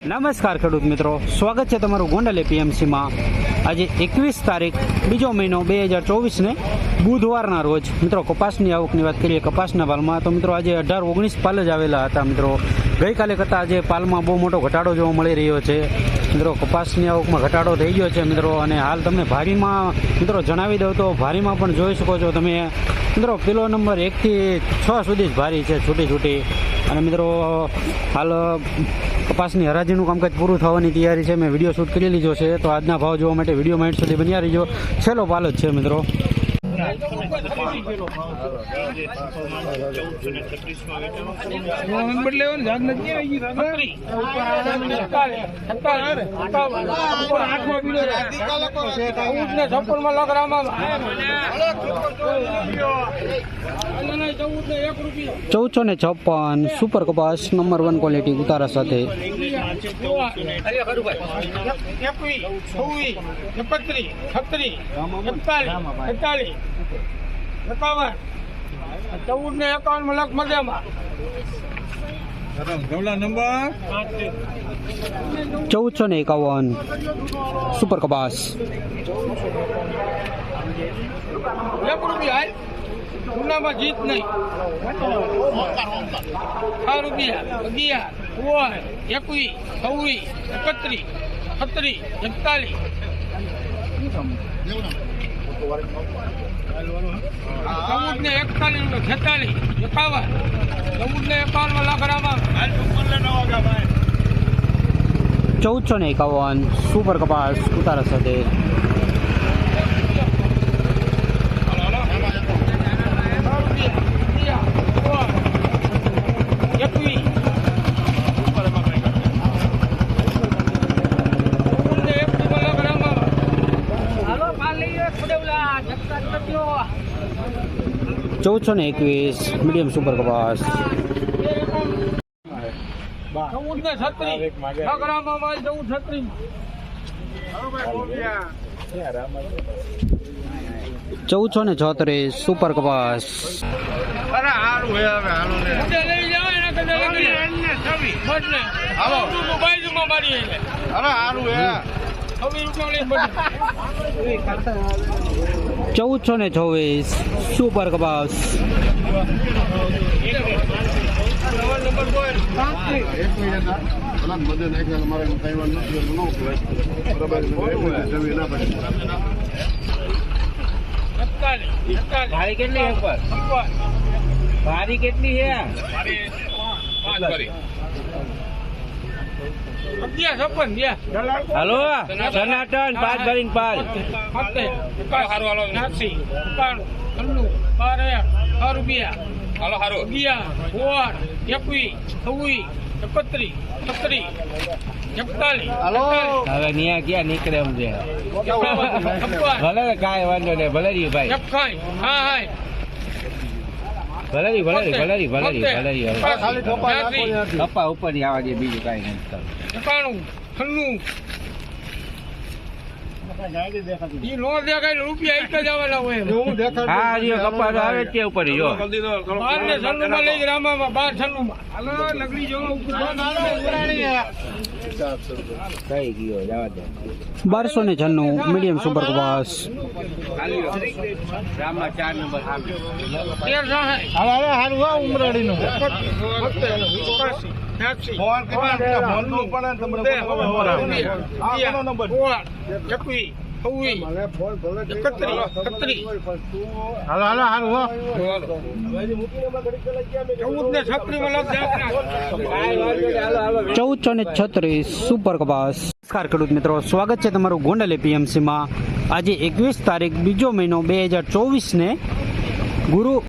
નમસ્કાર ખેડૂત મિત્રો, સ્વાગત છે તમારું ગોંડલ એપીએમસીમાં। આજે 21 તારીખ બીજો મહિનો 2024 બુધવારના રોજ મિત્રો કપાસની આવકની વાત કરીએ કપાસના પાલમાં તો મિત્રો આજે 18-19 પાલ જ આવેલા હતા। મિત્રો ગઈકાલે કરતાં આજે પાલમાં બહુ મોટો ઘટાડો જોવા મળી રહ્યો છે। મિત્રો કપાસની આવકમાં ઘટાડો થઈ ગયો છે મિત્રો। અને હાલ તમને ભારીમાં મિત્રો જણાવી દઉં તો ભારીમાં પણ જોઈ શકો છો તમે મિત્રો કિલો નંબર 1 થી 6 સુધી જ ભારી છે છૂટી। અને મિત્રો હાલ કપાસની હરાજીનું કામકાજ પૂરું થવાની તૈયારી છે। મેં વિડીયો શૂટ કરી લીધો છે તો આજના ભાવ જોવા માટે વિડીયો માઇન્ડ સુધી બન્યા રહીજો। છેલ્લો પાલ જ છે મિત્રો। ₹1456 સુપર કપાસ નંબર 1 ક્વોલિટી ઉતારા સાથે। 1451 સુપર કપાસ। જીત નહીં ₹11 21 31 31 41 1451 સુપર કપાસ ઉતારા સાથે। ₹1421 મીડિયમ સુપર કપાસ। 1436 સુપર કપાસ। ₹1424 સુપર કપાસ। ભારી કેટલી ભારી કેટલી છે? હલો સનાતન 5 ભરીને 5 હવે ન્યા ક્યાં નીકળે એમ છે? ભલે કાંઈ વાંધો નહીં, ભલે રહ્યું ભાઈ, ભલે કપા ઉપર ની આવવા દે, બીજું કાંઈ નહીં। કઈ ગયો જવા દે। 1296 મીડિયમ સુપર કપાસ। 4 નંબર ₹1436 સુપર કપાસ। નમસ્કાર ખેડૂત મિત્રો, સ્વાગત છે તમારું ગોંડલ એપીએમસીમાં। આજે 21 તારીખ બીજો મહિનો 2024 ગુરુ